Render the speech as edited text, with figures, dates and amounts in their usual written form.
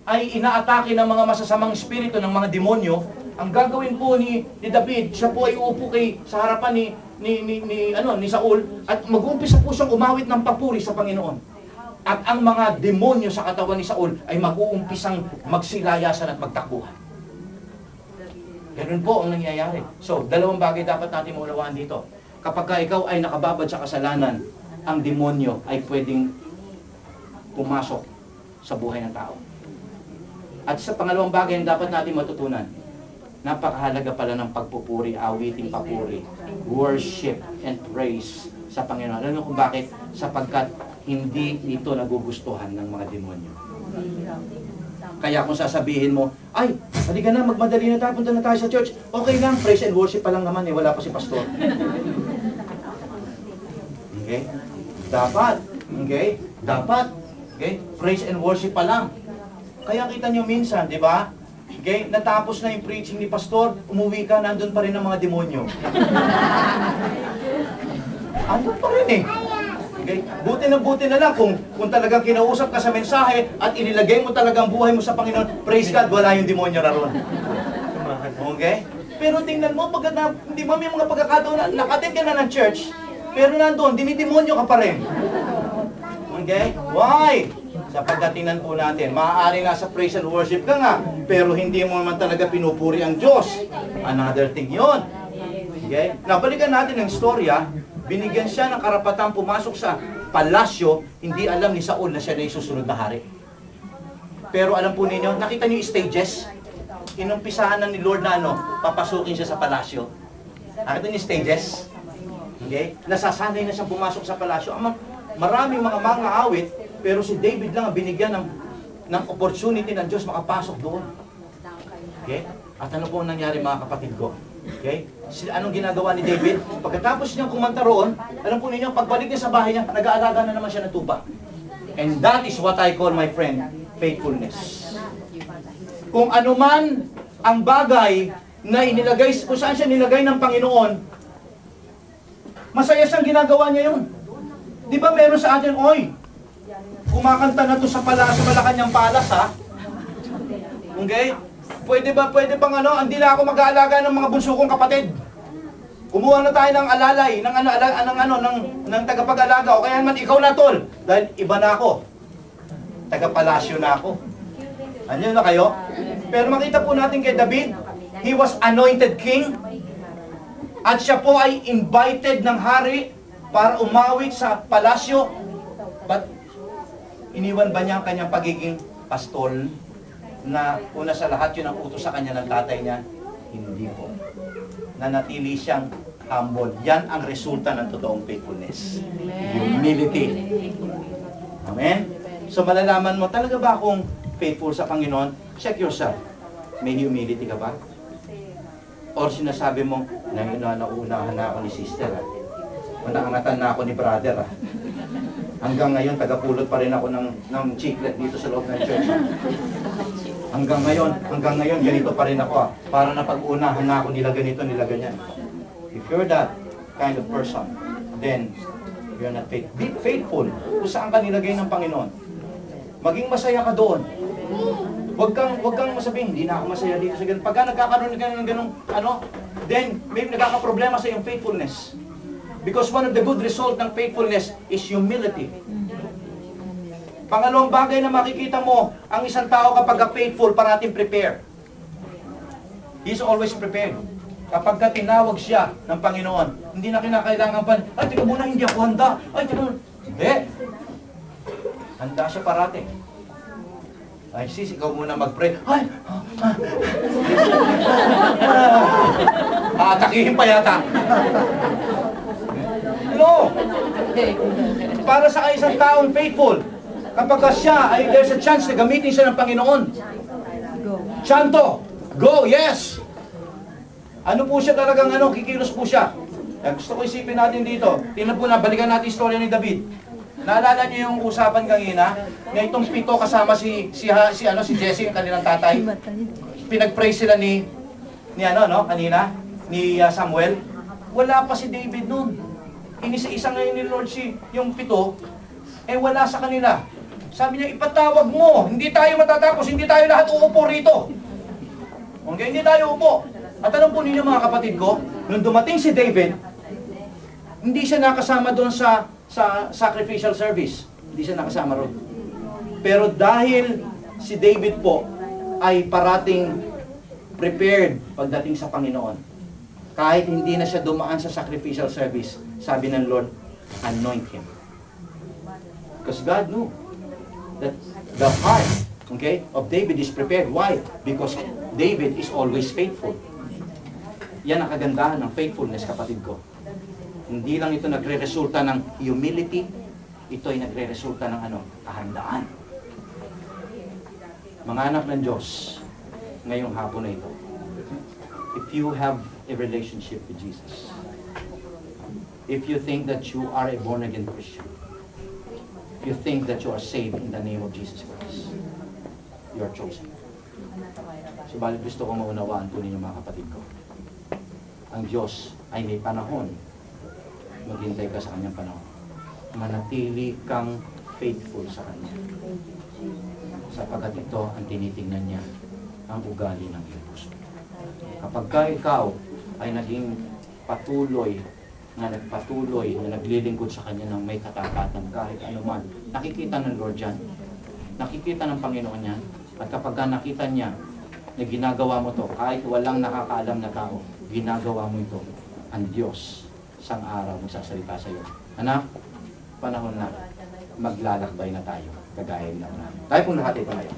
ay inaatake ng mga masasamang espiritu, ng mga demonyo, ang gagawin po ni David, siya po ay uupo sa harapan ni Saul, at mag-uumpisa po siyang umawit ng papuri sa Panginoon. At ang mga demonyo sa katawan ni Saul ay mag-uumpisang magsilayasan at magtakbuhan. Ganun po ang nangyayari. So, dalawang bagay dapat natin maunawaan dito. Kapag ikaw ay nakababad sa kasalanan, ang demonyo ay pwedeng pumasok sa buhay ng tao. At sa pangalawang bagay na dapat natin matutunan, napakahalaga pala ng pagpupuri, awiting papuri, worship and praise sa Panginoon. Alam niyo kung bakit? Sapagkat hindi ito nagugustuhan ng mga demonyo. Kaya kung sasabihin mo, ay, halika na, magmadali na tayo, punta na tayo sa church. Okay lang, praise and worship pa lang naman wala pa si pastor. Okay? Dapat. Okay? Dapat. Okay? Praise and worship pa lang. Kaya kita nyo minsan, di ba? Okay? Natapos na yung preaching ni pastor, umuwi ka, nandun pa rin ang mga demonyo. Andun pa rin eh. Okay? Buti na lang kung talagang kinausap ka sa mensahe at inilagay mo talagang buhay mo sa Panginoon, praise God, wala yung demonyo raron. Okay? Pero tingnan mo, hindi ba may mga pagkakataon na nakatid ka na ng church, pero nandun, dinidemonyo ka pa rin. Okay? Why? Sapagkat tingnan po natin, maaari nasa praise and worship ka nga, pero hindi mo naman talaga pinupuri ang Diyos. Another thing yon. Okay? Nabalikan natin ang istorya, binigyan siya ng karapatang pumasok sa palasyo, hindi alam ni Saul na siya na isusunod na hari. Pero alam po ninyo, nakita niyo yung stages? Inumpisahan na ni Lord na papasukin siya sa palasyo. Nakita niyo yung stages? Okay? Nasasanay na siyang pumasok sa palasyo. Maraming mga awit, pero si David lang ang binigyan ng opportunity ng Diyos makapasok doon. Okay? At ano po ang nangyari mga kapatid ko? Okay? Anong ginagawa ni David? Pagkatapos niyang kumanta roon, alam po ninyo, pagbalik niya sa bahay niya, nag-aalaga na naman siya ng tupa. And that is what I call, my friend, faithfulness. Kung ano man ang bagay na inilagay, kung saan siya nilagay ng Panginoon, masaya siyang ginagawa niya yun. Di ba meron sa atin, oy, kumakanta na to sa Malacanang Palace, ha? Okay? Pwede bang hindi na ako mag-aalaga ng mga bunso kong kapatid. Kumuha na tayo ng alalay, ng tagapag-alaga, o kaya naman ikaw na tol, dahil iba na ako. Taga-palasyo na ako. Ano na kayo? Pero makita po natin kay David, he was anointed king, at siya po ay invited ng hari para umawit sa palasyo. But iniwan ba niya ang kanyang pagiging pastol? Na una sa lahat yun ang utos sa kanya ng tatay niya? Hindi po. Nanatili siyang humble. Yan ang resulta ng totoong faithfulness. Humility. Amen? So malalaman mo, talaga ba akong faithful sa Panginoon? Check yourself. May humility ka ba? Or sinasabi mo, nauunahan na ako ni sister, ha? Manaangatan na ako ni brother, ha? Hanggang ngayon, tagapulot pa rin ako ng chiclet dito sa loob ng church, ha? Hanggang ngayon, ganito pa rin ako, ha? Para na pag-unahan na ako nila ganito, nila ganyan. If you're that kind of person, then you're not faithful. Be faithful kung saan ka nilagay ng Panginoon. Maging masaya ka doon. Huwag kang masabihin, hindi na ako masaya dito sa ganun. Pagka nagkakaroon ka ng ganung then may nagkakaproblema sa iyong faithfulness. Because one of the good result ng faithfulness is humility. Pangalawang bagay na makikita mo, ang isang tao kapag faithful, parating prepare. He's always prepared. Kapag tinawag siya ng Panginoon, hindi na kinakailangan pa, ay, tika muna, hindi ako handa. Ay, tika muna. Hindi. Handa siya parating. Ay, sis, ikaw muna mag-pray. Ay! Atakihin pa yata. No! Para sa isang taong faithful, kapag siya, ay there's a chance na gamitin siya ng Panginoon. Santo! Go! Yes! Ano po siya talagang kikilos po siya. Gusto ko isipin natin dito. Tingnan po na, balikan natin istorya ni David. Naalala niyo yung usapan kanina na itong 7 kasama si Jesse, ang kanilang tatay. Pinag-pray sila ni kanina ni Samuel. Wala pa si David noon. Inisa-isa ngayon ni Lord yung 7 wala sa kanila. Sabi niya, ipatawag mo. Hindi tayo matatapos, hindi tayo lahat uupo rito. Okay, hindi tayo upo. At alam po ninyo mga kapatid ko, nung dumating si David, hindi siya nakasama doon sa sacrificial service. Hindi siya nakasama roon. Pero dahil si David po ay parating prepared pagdating sa Panginoon, kahit hindi na siya dumaan sa sacrificial service, sabi ng Lord, anoint him. Because God knew that the heart, okay, of David is prepared. Why? Because David is always faithful. Yan ang kagandahan ng faithfulness, kapatid ko. Hindi lang ito nagre-resulta ng humility, ito ay nagre-resulta ng kahandaan. Mga anak ng Diyos, ngayong hapon na ito, if you have a relationship with Jesus, if you think that you are a born-again Christian, if you think that you are saved in the name of Jesus Christ, you are chosen. Subalit gusto kong maunawaan po ninyo mga kapatid ko. Ang Diyos ay may panahon. Maghintay ka sa Kanyang panahon. Manatili kang faithful sa Kanya. Sapagkat ito ang tinitingnan niya, ang ugali ng iyong puso. Kapag ka ikaw ay naging patuloy na naglilingkod sa Kanya ng may katapatan kahit anuman, nakikita ng Lord yan. Nakikita ng Panginoon yan. At kapag ka nakita niya na ginagawa mo to, kahit walang nakakaalam na tao, ginagawa mo ito, ang Diyos isang araw magsasalita sa iyo. Anak, panahon na maglalakbay na tayo. Kagaya ng tayo pong lahat ay tayo.